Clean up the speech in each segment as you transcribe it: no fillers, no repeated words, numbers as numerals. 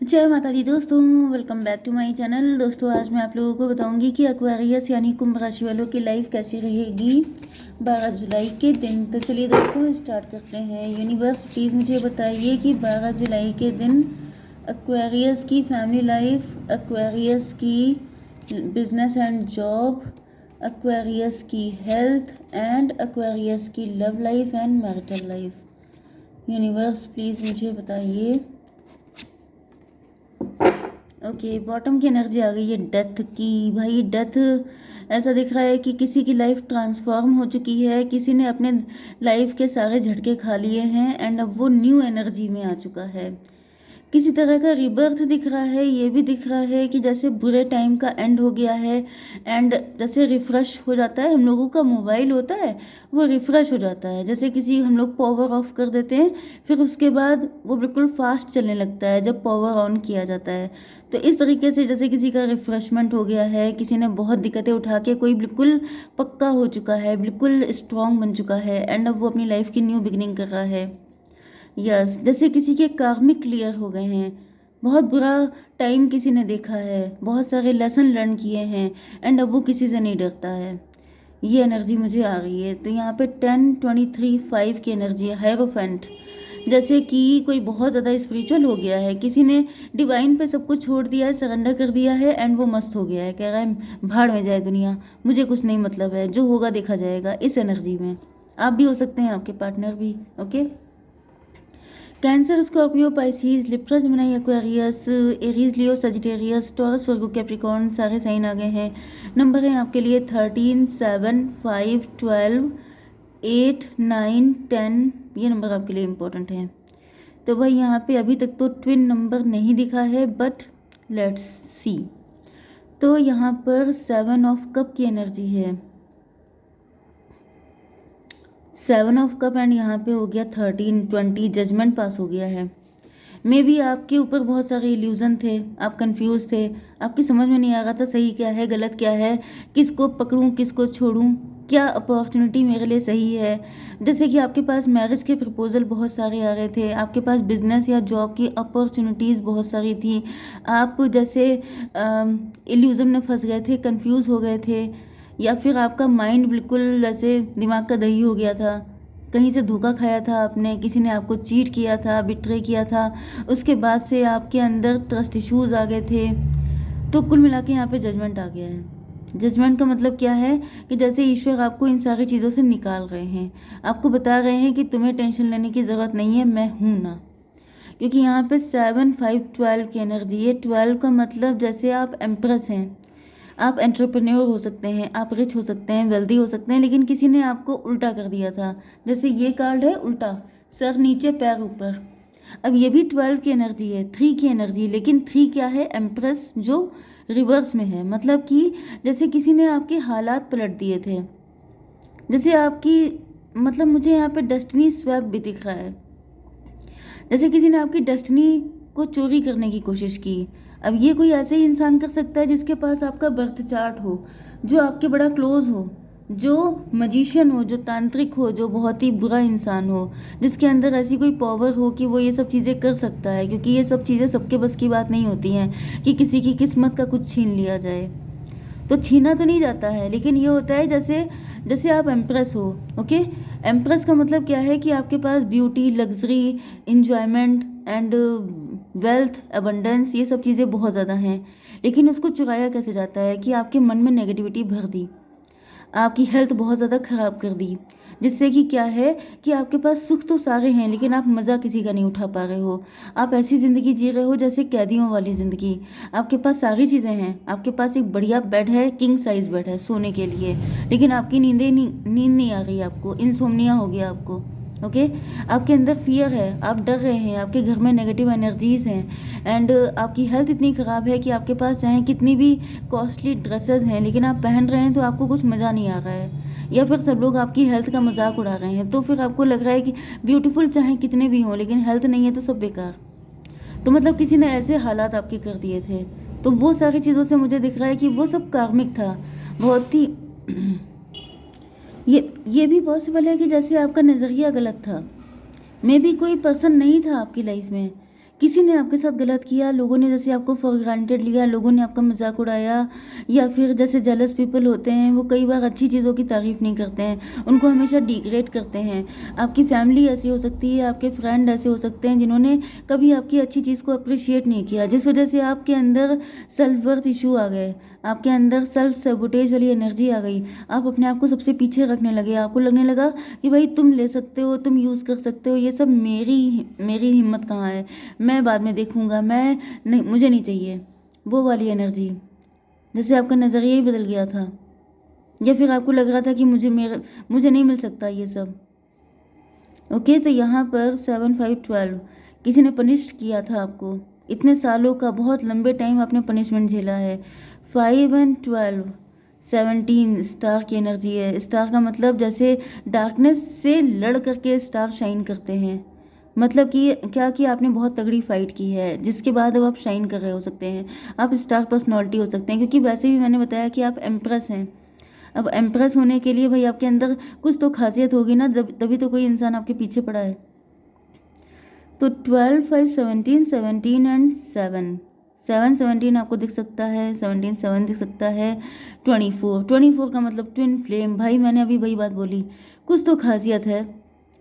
जय माता दी दोस्तों, welcome back to my channel. दोस्तों आज मैं आप लोगों को बताऊंगी कि एक्वेरियस यानी कुंभ राशि वालों की लाइफ कैसी रहेगी 12 जुलाई के दिन। तो चलिए दोस्तों स्टार्ट करते हैं। यूनिवर्स प्लीज़ मुझे बताइए कि 12 जुलाई के दिन एक्वेरियस की फैमिली लाइफ, एक्वेरियस की बिजनेस एंड जॉब, एक्वेरियस की हेल्थ एंड एक्वेरियस की love life and marital life. Universe please मुझे बताइए। ओके, बॉटम की एनर्जी आ गई है डेथ की। भाई डेथ ऐसा दिख रहा है कि किसी की लाइफ ट्रांसफॉर्म हो चुकी है, किसी ने अपने लाइफ के सारे झटके खा लिए हैं एंड अब वो न्यू एनर्जी में आ चुका है। किसी तरह का रिबर्थ दिख रहा है। ये भी दिख रहा है कि जैसे बुरे टाइम का एंड हो गया है एंड जैसे रिफ़्रेश हो जाता है, हम लोगों का मोबाइल होता है वो रिफ़्रेश हो जाता है। जैसे किसी हम लोग पावर ऑफ कर देते हैं, फिर उसके बाद वो बिल्कुल फास्ट चलने लगता है जब पावर ऑन किया जाता है। तो इस तरीके से जैसे किसी का रिफ़्रेशमेंट हो गया है, किसी ने बहुत दिक्कतें उठा के कोई बिल्कुल पक्का हो चुका है, बिल्कुल स्ट्रांग बन चुका है एंड अब वो अपनी लाइफ की न्यू बिगिनिंग कर रहा है। यस, जैसे किसी के कार्मिक क्लियर हो गए हैं, बहुत बुरा टाइम किसी ने देखा है, बहुत सारे लेसन लर्न किए हैं एंड अब वो किसी से नहीं डरता है। ये एनर्जी मुझे आ रही है। तो यहाँ पे 10, 23, 5 की एनर्जी है। हायरोफेंट, जैसे कि कोई बहुत ज़्यादा स्पिरिचुअल हो गया है, किसी ने डिवाइन पे सब कुछ छोड़ दिया है, सरेंडर कर दिया है एंड वो मस्त हो गया है, कह रहा है भाड़ में जाए दुनिया, मुझे कुछ नहीं मतलब है, जो होगा देखा जाएगा। इस एनर्जी में आप भी हो सकते हैं, आपके पार्टनर भी। Okay, Cancer, Scorpio, Pisces, Libra, Gemini, Aquarius, Aries, Leo, Sagittarius, Taurus, Virgo, Capricorn, सारे साइन आ गए हैं। नंबर है आपके लिए 13, 7, 5, 12, 8, 9, 10। ये नंबर आपके लिए इम्पोर्टेंट है। तो भाई यहाँ पे अभी तक तो ट्विन नंबर नहीं दिखा है, बट लेट्स सी। तो यहाँ पर 7 ऑफ कप की एनर्जी है, 7 ऑफ कप एंड यहाँ पे हो गया 13, 20, जजमेंट पास हो गया है। मे बी आपके ऊपर बहुत सारे इल्यूज़न थे, आप कंफ्यूज थे, आपकी समझ में नहीं आ रहा था सही क्या है गलत क्या है, किसको पकड़ूं किसको छोड़ूं, क्या अपॉर्चुनिटी मेरे लिए सही है। जैसे कि आपके पास मैरिज के प्रपोजल बहुत सारे आ रहे थे, आपके पास बिजनेस या जॉब की अपॉर्चुनिटीज़ बहुत सारी थी, आप जैसे इल्यूज़न में फंस गए थे, कंफ्यूज हो गए थे, या फिर आपका माइंड बिल्कुल जैसे दिमाग का दही हो गया था, कहीं से धोखा खाया था आपने, किसी ने आपको चीट किया था, बिट्रे किया था, उसके बाद से आपके अंदर ट्रस्ट इश्यूज आ गए थे। तो कुल मिला के यहाँ पे जजमेंट आ गया है। जजमेंट का मतलब क्या है कि जैसे ईश्वर आपको इन सारी चीज़ों से निकाल रहे हैं, आपको बता रहे हैं कि तुम्हें टेंशन लेने की ज़रूरत नहीं है, मैं हूँ ना। क्योंकि यहाँ पे 7, 5, 12 की एनर्जी है। 12 का मतलब जैसे आप एम्प्रेस हैं, आप एंटरप्रेन्योर हो सकते हैं, आप रिच हो सकते हैं, वेल्दी हो सकते हैं, लेकिन किसी ने आपको उल्टा कर दिया था। जैसे ये कार्ड है उल्टा, सर नीचे पैर ऊपर। अब ये भी 12 की एनर्जी है, 3 की एनर्जी, लेकिन 3 क्या है, एम्प्रेस, जो रिवर्स में है। मतलब कि जैसे किसी ने आपके हालात पलट दिए थे, जैसे आपकी, मतलब मुझे यहाँ पे डेस्टिनी स्वैप भी दिख रहा है, जैसे किसी ने आपकी डेस्टिनी को चोरी करने की कोशिश की। अब ये कोई ऐसे ही इंसान कर सकता है जिसके पास आपका बर्थ चार्ट हो, जो आपके बड़ा क्लोज हो, जो मजिशियन हो, जो तांत्रिक हो, जो बहुत ही बुरा इंसान हो, जिसके अंदर ऐसी कोई पावर हो कि वो ये सब चीज़ें कर सकता है। क्योंकि ये सब चीज़ें सबके बस की बात नहीं होती हैं कि किसी की किस्मत का कुछ छीन लिया जाए। तो छीना तो नहीं जाता है, लेकिन ये होता है जैसे जैसे आप एम्प्रेस हो। ओके, एम्प्रेस का मतलब क्या है कि आपके पास beauty, luxury, enjoyment and wealth, abundance, ये सब चीज़ें बहुत ज़्यादा हैं, लेकिन उसको चुराया कैसे जाता है कि आपके मन में नेगेटिविटी भर दी, आपकी हेल्थ बहुत ज़्यादा ख़राब कर दी, जिससे कि क्या है कि आपके पास सुख तो सारे हैं लेकिन आप मज़ा किसी का नहीं उठा पा रहे हो। आप ऐसी ज़िंदगी जी रहे हो जैसे कैदियों वाली ज़िंदगी। आपके पास सारी चीज़ें हैं, आपके पास एक बढ़िया बेड है, किंग साइज़ बेड है सोने के लिए, लेकिन आपकी नींद नहीं आ रही, आपको इंसोम्निया हो गया आपको। ओके, आपके अंदर फियर है, आप डर रहे हैं, आपके घर में नेगेटिव एनर्जीज़ हैं एंड आपकी हेल्थ इतनी ख़राब है कि आपके पास चाहे कितनी भी कॉस्टली ड्रेसेस हैं, लेकिन आप पहन रहे हैं तो आपको कुछ मज़ा नहीं आ रहा है, या फिर सब लोग आपकी हेल्थ का मजाक उड़ा रहे हैं। तो फिर आपको लग रहा है कि ब्यूटीफुल चाहे कितने भी हों, लेकिन हेल्थ नहीं है तो सब बेकार। तो मतलब किसी ने ऐसे हालात आपके कर दिए थे। तो वो सारी चीज़ों से मुझे दिख रहा है कि वो सब कार्मिक था, बहुत ही ये भी पॉसिबल है कि जैसे आपका नज़रिया गलत था, मे बी कोई पर्सन नहीं था आपकी लाइफ में, किसी ने आपके साथ गलत किया, लोगों ने जैसे आपको फॉर ग्रांटेड लिया, लोगों ने आपका मजाक उड़ाया, या फिर जैसे जेलस पीपल होते हैं वो कई बार अच्छी चीज़ों की तारीफ़ नहीं करते हैं, उनको हमेशा डिग्रेड करते हैं। आपकी फैमिली ऐसी हो सकती है, आपके फ्रेंड ऐसे हो सकते हैं जिन्होंने कभी आपकी अच्छी चीज़ को अप्रिशिएट नहीं किया, जिस वजह से आपके अंदर सेल्फ वर्थ इशू आ गए, आपके अंदर सेल्फ सेबोटेज वाली एनर्जी आ गई, आप अपने आप को सबसे पीछे रखने लगे, आपको लगने लगा कि भाई तुम ले सकते हो, तुम यूज़ कर सकते हो, ये सब मेरी मेरी हिम्मत कहाँ है, मैं बाद में देखूंगा, मैं नहीं, मुझे नहीं चाहिए, वो वाली एनर्जी। जैसे आपका नज़रिया ही बदल गया था, या फिर आपको लग रहा था कि मुझे नहीं मिल सकता ये सब। ओके, तो यहाँ पर 7 5 12 किसी ने पनिश किया था आपको, इतने सालों का बहुत लंबे टाइम आपने पनिशमेंट झेला है। 5 and 12 17 स्टार की एनर्जी है। स्टार का मतलब जैसे डार्कनेस से लड़ करके स्टार शाइन करते हैं, मतलब कि क्या कि आपने बहुत तगड़ी फाइट की है जिसके बाद अब आप शाइन कर रहे हो सकते हैं, आप स्टार पर्सनालिटी हो सकते हैं, क्योंकि वैसे भी मैंने बताया कि आप एम्प्रेस हैं। अब एम्प्रेस होने के लिए भाई आपके अंदर कुछ तो खासियत होगी ना, तभी तो कोई इंसान आपके पीछे पड़ा है। तो 12 5 17 17 एंड 7 17 आपको दिख सकता है, 17 7 दिख सकता है, 24 का मतलब ट्विन फ्लेम। भाई मैंने अभी वही बात बोली, कुछ तो खासियत है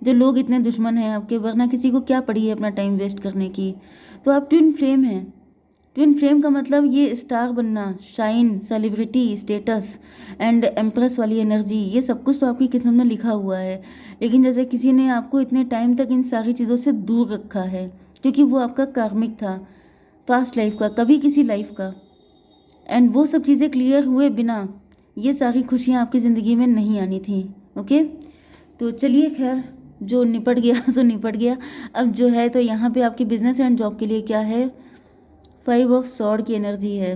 जो लोग इतने दुश्मन हैं आपके, वरना किसी को क्या पड़ी है अपना टाइम वेस्ट करने की। तो आप ट्विन फ्लेम हैं। ट्विन फ्लेम का मतलब ये स्टार बनना, shine, celebrity status and empress वाली एनर्जी, ये सब कुछ तो आपकी किस्मत में लिखा हुआ है। लेकिन जैसे किसी ने आपको इतने टाइम तक इन सारी चीज़ों से दूर रखा है, क्योंकि वो आपका कार्मिक था, पास्ट लाइफ का, कभी किसी लाइफ का, एंड वो सब चीज़ें क्लियर हुए बिना ये सारी खुशियाँ आपकी ज़िंदगी में नहीं आनी थी। ओके, तो चलिए खैर, जो निपट गया सो निपट गया। अब जो है तो यहाँ पे आपकी बिजनेस एंड जॉब के लिए क्या है, 5 ऑफ सॉर्ड की एनर्जी है।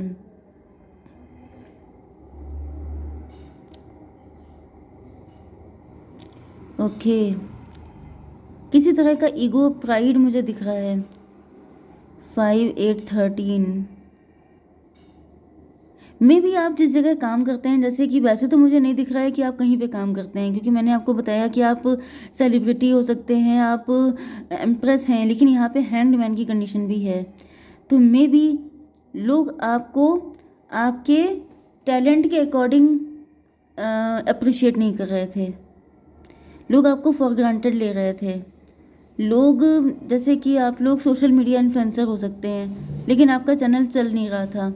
ओके, किसी तरह का ईगो प्राइड मुझे दिख रहा है। 5 8 13 में भी आप जिस जगह काम करते हैं, जैसे कि वैसे तो मुझे नहीं दिख रहा है कि आप कहीं पे काम करते हैं, क्योंकि मैंने आपको बताया कि आप सेलिब्रिटी हो सकते हैं, आप एम्प्रेस हैं, लेकिन यहाँ पे हैंगमैन की कंडीशन भी है। तो मे बी लोग आपको आपके टैलेंट के अकॉर्डिंग अप्रिशिएट नहीं कर रहे थे, लोग आपको फॉर ग्रांटेड ले रहे थे। लोग, जैसे कि आप लोग सोशल मीडिया इन्फ्लुएंसर हो सकते हैं, लेकिन आपका चैनल चल नहीं रहा था,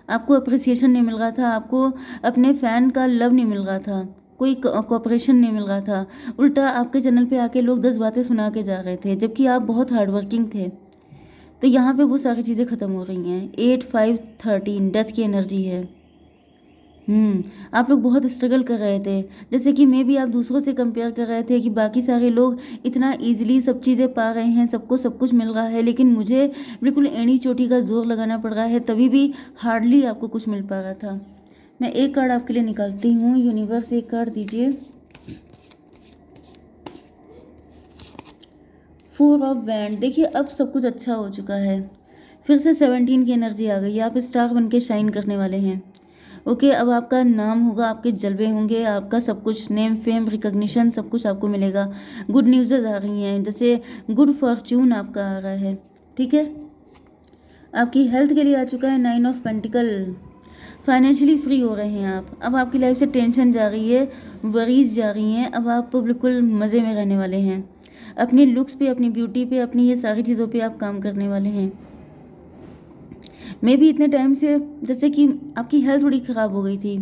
आपको अप्रिसिएशन नहीं मिल रहा था, आपको अपने फ़ैन का लव नहीं मिल रहा था, कोई कोऑपरेशन नहीं मिल रहा था, उल्टा आपके चैनल पे आके लोग 10 बातें सुना के जा रहे थे, जबकि आप बहुत हार्ड वर्किंग थे। तो यहाँ पे वो सारी चीज़ें ख़त्म हो रही हैं। 8 5 13 डेथ की एनर्जी है। आप लोग बहुत स्ट्रगल कर रहे थे, जैसे कि मैं भी आप दूसरों से कंपेयर कर रहे थे कि बाकी सारे लोग इतना इजीली सब चीज़ें पा रहे हैं, सबको सब कुछ मिल रहा है, लेकिन मुझे बिल्कुल एड़ी चोटी का जोर लगाना पड़ रहा है, तभी भी हार्डली आपको कुछ मिल पा रहा था। मैं एक कार्ड आपके लिए निकालती हूँ। यूनिवर्स एक कार्ड दीजिए। 4 ऑफ वैंड। देखिए अब सब कुछ अच्छा हो चुका है, फिर से 17 की एनर्जी आ गई, आप स्टार बन के शाइन करने वाले हैं। ओके, अब आपका नाम होगा, आपके जलवे होंगे, आपका सब कुछ, नेम फेम रिकॉग्निशन सब कुछ आपको मिलेगा। गुड न्यूज़ आ रही हैं, जैसे गुड फॉर्च्यून आपका आ रहा है। ठीक है, आपकी हेल्थ के लिए आ चुका है 9 ऑफ पेंटिकल। फाइनेंशियली फ्री हो रहे हैं आप, अब आपकी लाइफ से टेंशन जा रही है, वरीज जा रही हैं, अब आप बिल्कुल मज़े में रहने वाले हैं। अपनी लुक्स पे, अपनी ब्यूटी पे, अपनी ये सारी चीज़ों पे आप काम करने वाले हैं। मैं भी इतने टाइम से, जैसे कि आपकी हेल्थ थोड़ी ख़राब हो गई थी।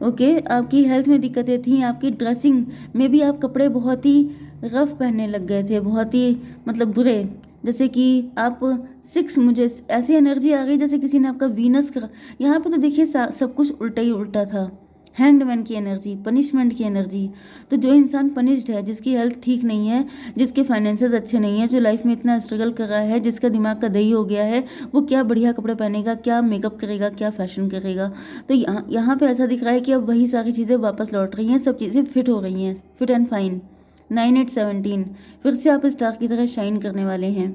ओके, आपकी हेल्थ में दिक्कतें थी, आपकी ड्रेसिंग में भी आप कपड़े बहुत ही रफ पहनने लग गए थे, बहुत ही मतलब बुरे, जैसे कि आप 6, मुझे ऐसी एनर्जी आ गई जैसे किसी ने आपका वीनस कर, यहाँ पे तो देखिए सब कुछ उल्टा ही उल्टा था। हैंगमैन की एनर्जी, पनिशमेंट की एनर्जी। तो जो इंसान पनिश्ड है, जिसकी हेल्थ ठीक नहीं है, जिसके फाइनेंसेस अच्छे नहीं है, जो लाइफ में इतना स्ट्रगल कर रहा है, जिसका दिमाग का दही हो गया है, वो क्या बढ़िया कपड़े पहनेगा, क्या मेकअप करेगा, क्या फैशन करेगा। तो यहाँ पे ऐसा दिख रहा है कि अब वही सारी चीज़ें वापस लौट रही हैं, सब चीज़ें फिट हो रही हैं, फिट एंड फाइन। 9 8 17 फिर से आप स्टार की तरह शाइन करने वाले हैं।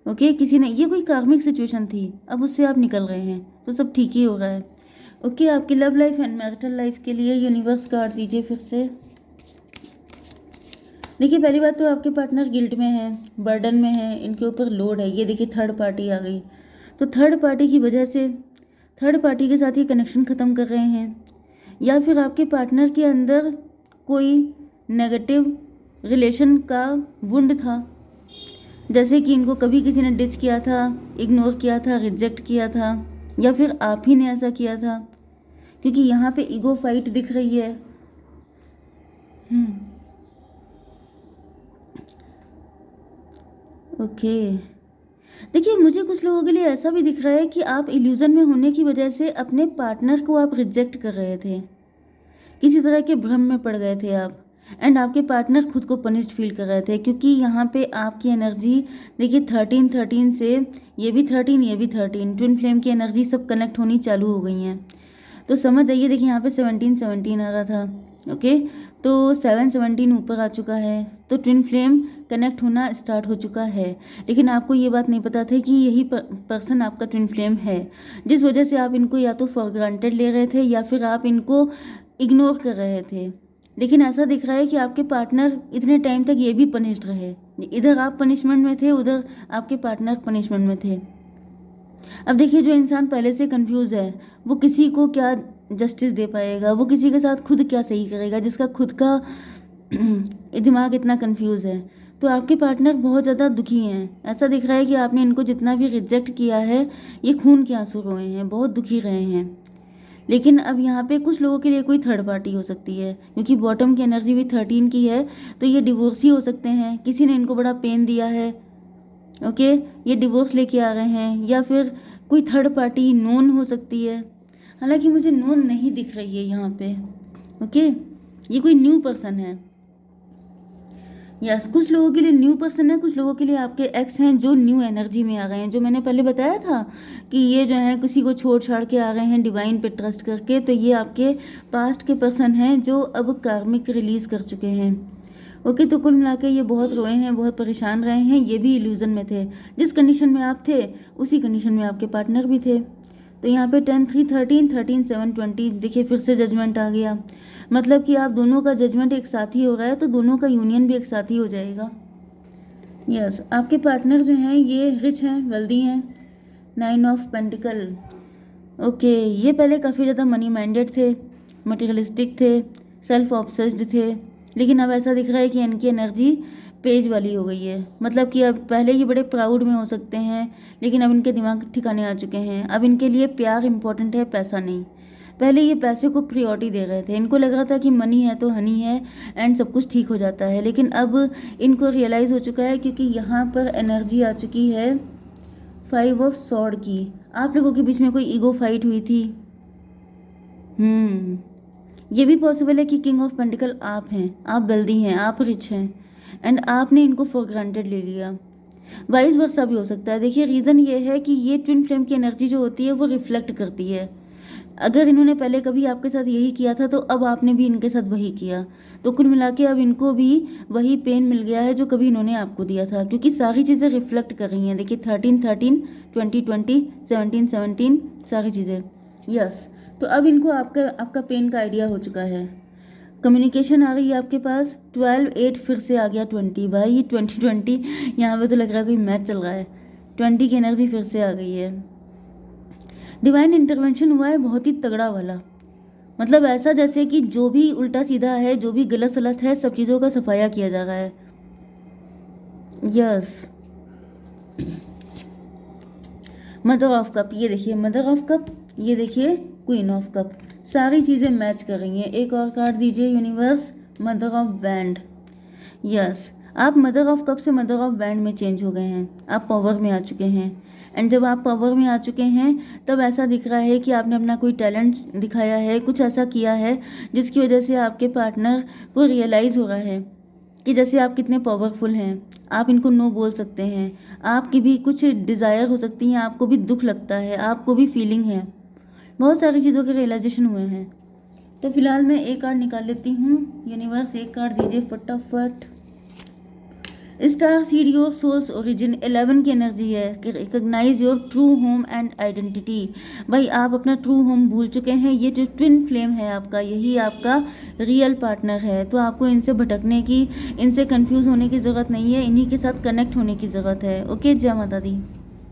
ओके, किसी ने, ये कोई कार्मिक सिचुएशन थी, अब उससे आप निकल रहे हैं, तो सब ठीक ही हो रहा है। ओके, आपकी love life and marital life के लिए यूनिवर्स कार्ड दीजिए फिर से। देखिए पहली बात तो आपके पार्टनर गिल्ट में है, बर्डन में है, इनके ऊपर लोड है। ये देखिए थर्ड पार्टी आ गई, तो थर्ड पार्टी की वजह से थर्ड पार्टी के साथ ये कनेक्शन ख़त्म कर रहे हैं, या फिर आपके पार्टनर के अंदर कोई नेगेटिव रिलेशन का वुंड था, जैसे कि इनको कभी किसी ने डिच किया था, इग्नोर किया था, रिजेक्ट किया था, या फिर आप ही ने ऐसा किया था, क्योंकि यहाँ पे ईगो फाइट दिख रही है। ओके, देखिए मुझे कुछ लोगों के लिए ऐसा भी दिख रहा है कि आप इल्यूज़न में होने की वजह से अपने पार्टनर को आप रिजेक्ट कर रहे थे, किसी तरह के भ्रम में पड़ गए थे आप, एंड आपके पार्टनर खुद को पनिश्ड फील कर रहे थे, क्योंकि यहाँ पे आपकी एनर्जी देखिए 13 से ये भी 13, ये भी 13, ट्विन फ्लेम की एनर्जी सब कनेक्ट होनी चालू हो गई हैं। तो समझ जाइए, देखिए यहाँ पे 17 आ रहा था। ओके, तो 7 17 ऊपर आ चुका है, तो ट्विन फ्लेम कनेक्ट होना स्टार्ट हो चुका है। लेकिन आपको ये बात नहीं पता था कि यही पर्सन आपका ट्विन फ्लेम है, जिस वजह से आप इनको या तो फॉर ग्रांटेड ले रहे थे या फिर आप इनको इग्नोर कर रहे थे। लेकिन ऐसा दिख रहा है कि आपके पार्टनर इतने टाइम तक ये भी पनिश्ड रहे, इधर आप पनिशमेंट में थे, उधर आपके पार्टनर पनिशमेंट में थे। अब देखिए जो इंसान पहले से कंफ्यूज है वो किसी को क्या जस्टिस दे पाएगा, वो किसी के साथ खुद क्या सही करेगा, जिसका खुद का दिमाग इतना कंफ्यूज है। तो आपके पार्टनर बहुत ज़्यादा दुखी हैं, ऐसा दिख रहा है कि आपने इनको जितना भी रिजेक्ट किया है ये खून के आंसू रोए हैं, बहुत दुखी रहे हैं। लेकिन अब यहाँ पे कुछ लोगों के लिए कोई थर्ड पार्टी हो सकती है, क्योंकि बॉटम की एनर्जी भी 13 की है, तो ये डिवोर्सी हो सकते हैं, किसी ने इनको बड़ा पेन दिया है। ओके, ये डिवोर्स लेके आ रहे हैं, या फिर कोई थर्ड पार्टी नोन हो सकती है, हालांकि मुझे नोन नहीं दिख रही है यहाँ पे। ओके, ये कोई न्यू पर्सन है। यस, कुछ लोगों के लिए न्यू पर्सन है, कुछ लोगों के लिए आपके एक्स हैं जो न्यू एनर्जी में आ गए हैं। जो मैंने पहले बताया था कि ये जो है किसी को छोड़ छाड़ के आ गए हैं डिवाइन पे ट्रस्ट करके, तो ये आपके पास्ट के पर्सन हैं जो अब कार्मिक रिलीज कर चुके हैं। ओके, तो कुल मिला के ये बहुत रोए हैं, बहुत परेशान रहे हैं, ये भी इल्यूज़न में थे। जिस कंडीशन में आप थे उसी कंडीशन में आपके पार्टनर भी थे। तो यहाँ पे 10 3 13 13 7 20 देखिए फिर से जजमेंट आ गया, मतलब कि आप दोनों का जजमेंट एक साथ ही हो रहा है, तो दोनों का यूनियन भी एक साथ ही हो जाएगा। यस, आपके पार्टनर जो हैं ये रिच हैं, वेल्दी हैं। 9 ऑफ पेंटिकल। ओके, ये पहले काफ़ी ज़्यादा मनी माइंडेड थे, मटेरियलिस्टिक थे, सेल्फ ऑब्सेस्ड थे, लेकिन अब ऐसा दिख रहा है कि इनकी एनर्जी पेज वाली हो गई है। मतलब कि अब पहले ये बड़े प्राउड में हो सकते हैं, लेकिन अब इनके दिमाग ठिकाने आ चुके हैं। अब इनके लिए प्यार इंपॉर्टेंट है, पैसा नहीं। पहले ये पैसे को प्रियोरिटी दे रहे थे, इनको लग रहा था कि मनी है तो हनी है एंड सब कुछ ठीक हो जाता है, लेकिन अब इनको रियलाइज़ हो चुका है, क्योंकि यहाँ पर एनर्जी आ चुकी है 5 ऑफ सॉर्ड की। आप लोगों के बीच में कोई ईगो फाइट हुई थी। ये भी पॉसिबल है कि किंग ऑफ पेंटिकल आप हैं, आप वेल्दी हैं, आप रिच हैं, एंड आपने इनको फॉर ग्रांटेड ले लिया। वाइस वर्सा भी हो सकता है। देखिए रीज़न ये है कि ये ट्विन फ्लेम की एनर्जी जो होती है वो रिफ्लेक्ट करती है। अगर इन्होंने पहले कभी आपके साथ यही किया था तो अब आपने भी इनके साथ वही किया, तो कुल मिला के अब इनको भी वही पेन मिल गया है जो कभी इन्होंने आपको दिया था, क्योंकि सारी चीज़ें रिफ्लेक्ट कर रही हैं। देखिए 13 13 20 20 17 17 सारी चीज़ें। यस, तो अब इनको आपका पेन का आइडिया हो चुका है। कम्युनिकेशन आ गई है आपके पास। 12 8 फिर से आ गया 20। भाई 20 20 यहाँ पे तो लग रहा है कोई मैच चल रहा है। 20 की एनर्जी फिर से आ गई है। डिवाइन इंटरवेंशन हुआ है बहुत ही तगड़ा वाला, मतलब ऐसा जैसे कि जो भी उल्टा सीधा है, जो भी गलत सलत है, सब चीज़ों का सफाया किया जा रहा है। यस, मदर ऑफ कप, ये देखिए मदर ऑफ कप, ये देखिए क्वीन ऑफ कप, सारी चीज़ें मैच कर रही हैं। एक और कार्ड दीजिए universe, mother of band. Yes, आप मदर ऑफ कप से मदर ऑफ बैंड में चेंज हो गए हैं, आप पावर में आ चुके हैं। एंड जब आप पावर में आ चुके हैं तब ऐसा दिख रहा है कि आपने अपना कोई टैलेंट दिखाया है, कुछ ऐसा किया है जिसकी वजह से आपके पार्टनर को रियलाइज़ हो रहा है कि जैसे आप कितने पावरफुल हैं, आप इनको नो बोल सकते हैं, आपकी भी कुछ डिज़ायर हो सकती हैं, आपको भी दुख लगता है, आपको भी फीलिंग है, बहुत सारी चीज़ों के रियलाइजेशन हुए हैं। तो फिलहाल मैं एक कार्ड निकाल लेती हूँ। यूनिवर्स एक कार्ड दीजिए फटाफट। Star seed your souls origin 11 की एनर्जी है कि recognise your true home and identity. भाई आप अपना ट्रू होम भूल चुके हैं, ये जो ट्विन फ्लेम है आपका, यही आपका रियल पार्टनर है। तो आपको इनसे भटकने की, इनसे कंफ्यूज होने की ज़रूरत नहीं है, इन्हीं के साथ कनेक्ट होने की ज़रूरत है। ओके, जय माता दी।